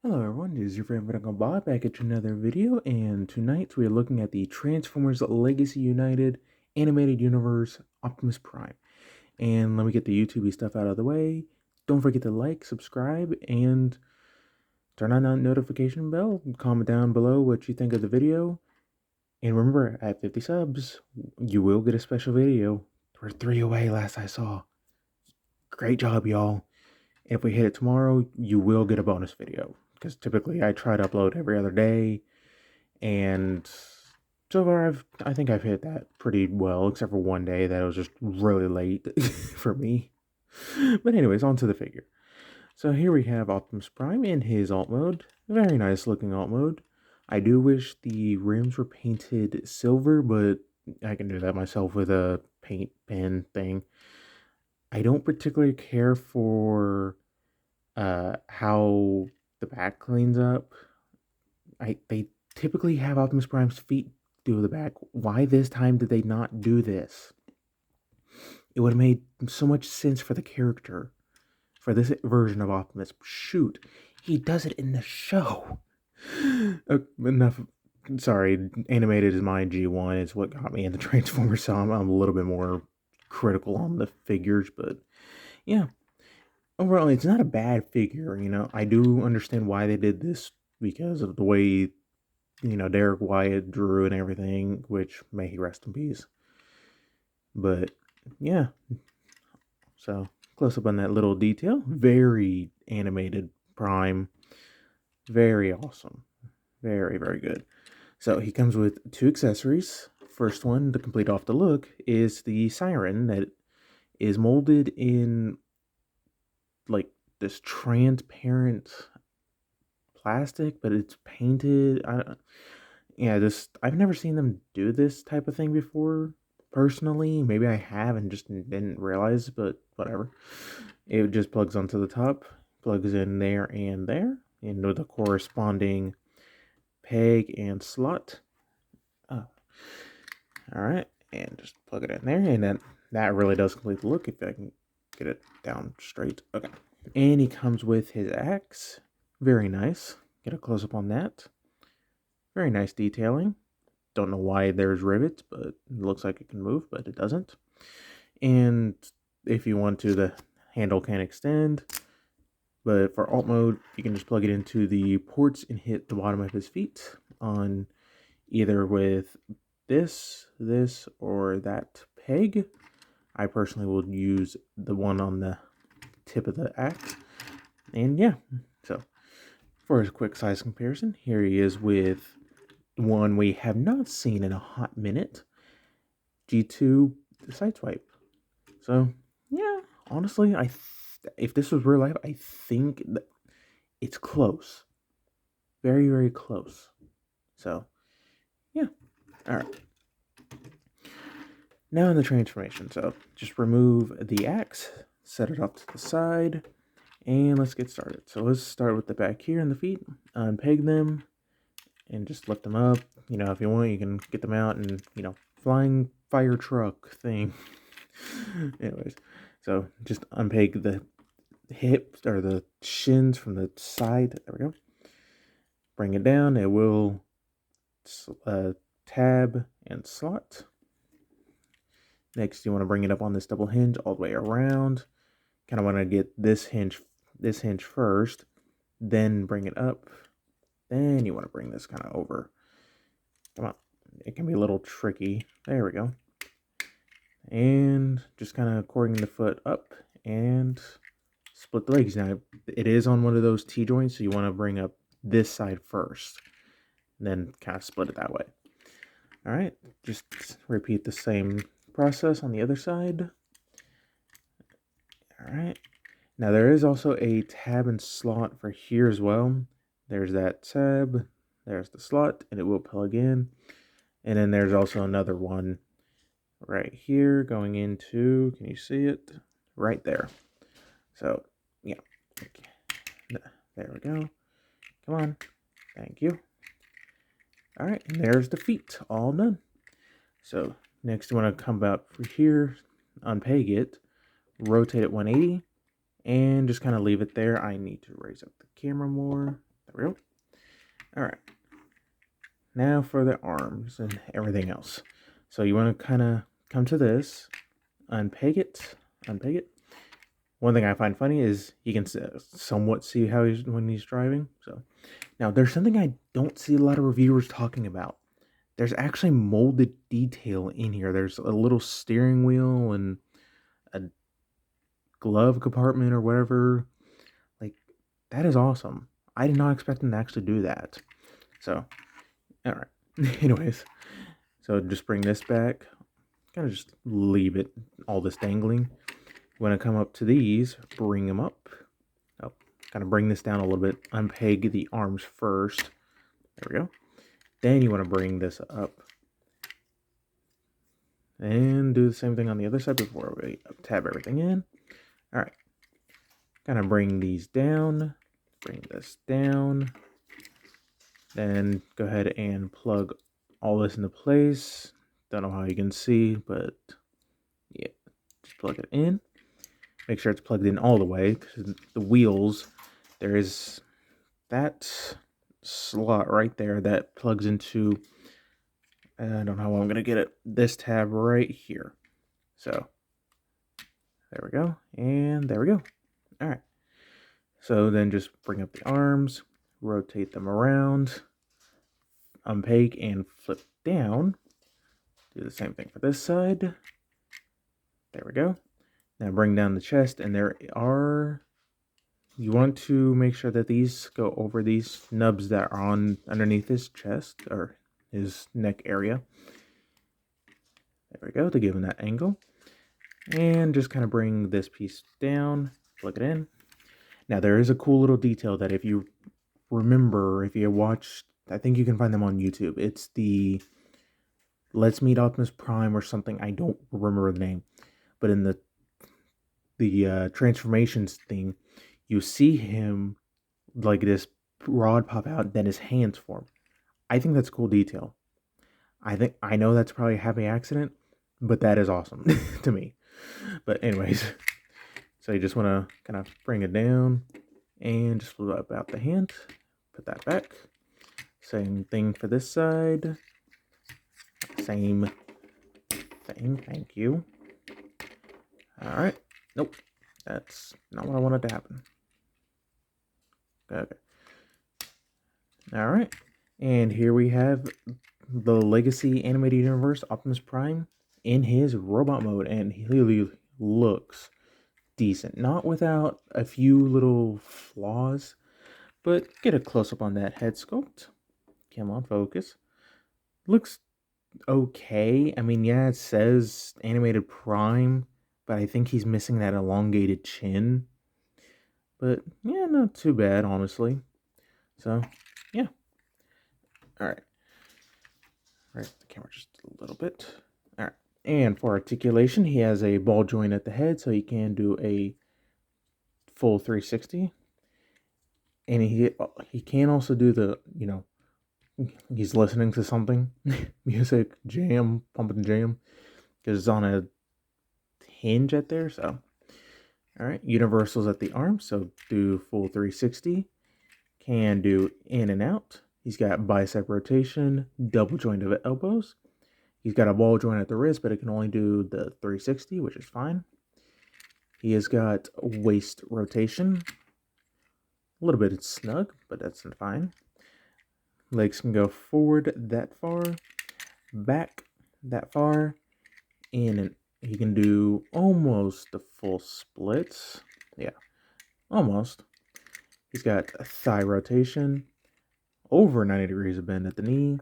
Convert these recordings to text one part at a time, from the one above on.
Hello everyone, this is your friend Uncle Bob back at another video, and tonight we are looking at the Transformers Legacy United Animated Universe Optimus Prime. And let me get the YouTube stuff out of the way. Don't forget to like, subscribe, and turn on that notification bell. Comment down below what you think of the video. And remember, at 50 subs, you will get a special video. We're 3 away last I saw. Great job, y'all. If we hit it tomorrow, you will get a bonus video. Because typically I try to upload every other day. And so far I think I've hit that pretty well, except for one day that was just really late for me. But anyways, on to the figure. So here we have Optimus Prime in his alt mode. Very nice looking alt mode. I do wish the rims were painted silver, but I can do that myself with a paint pen thing. I don't particularly care for how the back cleans up. They typically have Optimus Prime's feet do the back. Why this time did they not do this? It would have made so much sense for the character, for this version of Optimus. Shoot, he does it in the show. Enough. Sorry, animated is my G1. It's what got me into Transformers, so I'm a little bit more critical on the figures, but yeah. Overall, it's not a bad figure, I do understand why they did this because of the way Derek Wyatt drew and everything, which may he rest in peace. But yeah, so close up on that little detail. Very animated Prime. Very awesome. Very, very good. So he comes with 2 accessories. First one, to complete off the look, is the siren that is molded in like this transparent plastic, but it's painted. I've never seen them do this type of thing before. Personally, maybe I have and just didn't realize, but whatever. It just plugs onto the top, plugs in there and there, into the corresponding peg and slot. Oh, all right, and just plug it in there, and then that really does complete the look. If I can get it down straight, okay. And he comes with his axe. Very nice. Get a close up on that. Very nice detailing. Don't know why there's rivets, but it looks like it can move, but it doesn't. And if you want to, the handle can extend. But for alt mode, you can just plug it into the ports and hit the bottom of his feet on either with this, or that peg. I personally will use the one on the tip of the axe. And yeah, so for a quick size comparison, here he is with one we have not seen in a hot minute, G2 Sideswipe. So yeah, honestly, if this was real life, I think that it's close, very, very close. So yeah, all right. Now in the transformation, so just remove the axe, set it off to the side, and let's get started. So let's start with the back here and the feet, unpeg them, and just lift them up. If you want, you can get them out and, flying fire truck thing. Anyways, so just unpeg the hips or the shins from the side. There we go. Bring it down. It will tab and slot. Next, you want to bring it up on this double hinge all the way around. Kind of want to get this hinge first, then bring it up. Then you want to bring this kind of over. Come on. It can be a little tricky. There we go. And just kind of cording the foot up and split the legs. Now, it is on one of those T-joints, so you want to bring up this side first. Then kind of split it that way. All right. Just repeat the same process on the other side. All right. Now, there is also a tab and slot for here as well. There's that tab. There's the slot, and it will plug in. And then there's also another one right here going into, can you see it? Right there. So, yeah. There we go. Come on. Thank you. All right, and there's the feet, all done. So, next you want to come out for here, unpeg it, rotate it 180, and just kind of leave it there. I need to raise up the camera more. There we go. All right. Now for the arms and everything else. So you want to kind of come to this, unpeg it. One thing I find funny is you can somewhat see how when he's driving. So now there's something I don't see a lot of reviewers talking about. There's actually molded detail in here. There's a little steering wheel and a glove compartment or whatever. Like, that is awesome. I did not expect them to actually do that. So, alright. Anyways, so just bring this back. Kind of just leave it, all this dangling. You want to come up to these, bring them up. Oh, kind of bring this down a little bit. Unpeg the arms first. There we go. Then you want to bring this up. And do the same thing on the other side before we tab everything in. Alright. Kind of bring these down. Bring this down. Then go ahead and plug all this into place. Don't know how you can see, but yeah, just plug it in. Make sure it's plugged in all the way, because the wheels, there is that slot right there that plugs into, I don't know how I'm going to get it, this tab right here. So, there we go, and there we go. All right. So then just bring up the arms, rotate them around, unpeg and flip down. Do the same thing for this side. There we go. Now bring down the chest, and there are, you want to make sure that these go over these nubs that are on underneath his chest or his neck area. There we go, to give him that angle. And just kind of bring this piece down, plug it in. Now there is a cool little detail that if you remember, if you watched, I think you can find them on YouTube. It's the Let's Meet Optimus Prime or something. I don't remember the name. But in the transformations thing, you see him like this rod pop out, then his hands form. I think that's a cool detail. I know that's probably a happy accident, but that is awesome to me. But anyways, so you just want to kind of bring it down and just flip out the hand, put that back. Same thing for this side. Same thing, thank you. Alright, nope, that's not what I wanted to happen. Okay. Alright, and here we have the Legacy Animated Universe Optimus Prime in his robot mode, and he really looks decent. Not without a few little flaws, but get a close-up on that head sculpt. Come on, focus. Looks okay. I mean, yeah, it says Animated Prime, but I think he's missing that elongated chin. But, yeah, not too bad, honestly. So, yeah. Alright. Right, the camera just a little bit. Alright. And for articulation, he has a ball joint at the head, so he can do a full 360. And he can also do the, you know, he's listening to something. Music, jam, pumping jam. Because it's on a hinge at there, so. Alright, universals at the arm, so do full 360. Can do in and out. He's got bicep rotation, double joint of elbows. He's got a ball joint at the wrist, but it can only do the 360, which is fine. He has got waist rotation. A little bit snug, but that's fine. Legs can go forward that far, back that far, and he can do almost the full splits. Yeah, almost. He's got a thigh rotation, over 90 degrees of bend at the knee,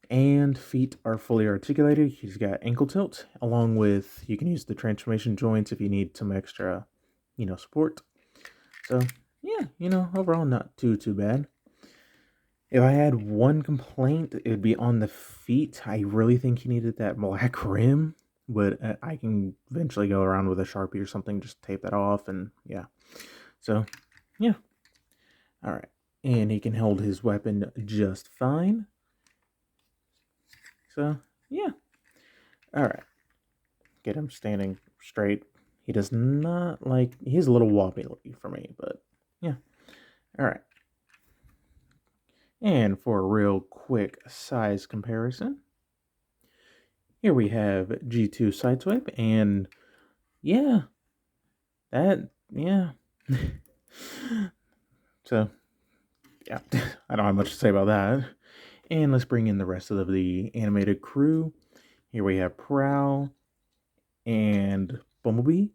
and feet are fully articulated. He's got ankle tilt, along with, you can use the transformation joints if you need some extra, you know, support. So, yeah, you know, overall not too bad. If I had one complaint, it would be on the feet. I really think he needed that black rim, but I can eventually go around with a Sharpie or something, just tape that off, and yeah. So, yeah. Alright. And he can hold his weapon just fine. So, yeah. Alright. Get him standing straight. He does not like, he's a little wobbly for me, but yeah. Alright. And for a real quick size comparison, here we have G2 Sideswipe, and yeah, yeah. So, yeah, I don't have much to say about that. And let's bring in the rest of the animated crew. Here we have Prowl and Bumblebee.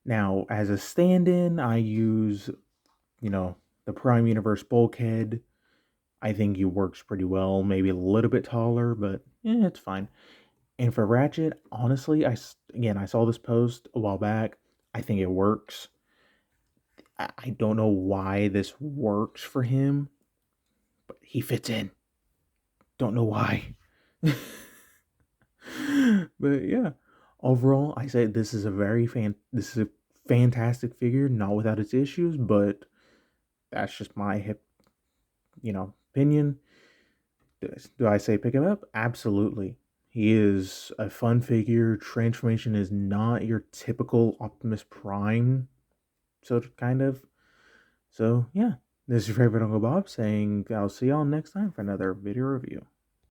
Now, as a stand-in, I use, the Prime Universe bulkhead. I think he works pretty well. Maybe a little bit taller, but yeah, it's fine. And for Ratchet, honestly, I saw this post a while back. I think it works. I don't know why this works for him, but he fits in. Don't know why. But yeah, overall, I say this is a fantastic figure, not without its issues, but that's just my opinion. Do I say pick him up? Absolutely. He is a fun figure. Transformation is not your typical Optimus Prime, so kind of. So yeah, this is your favorite Uncle Bob saying I'll see y'all next time for another video review.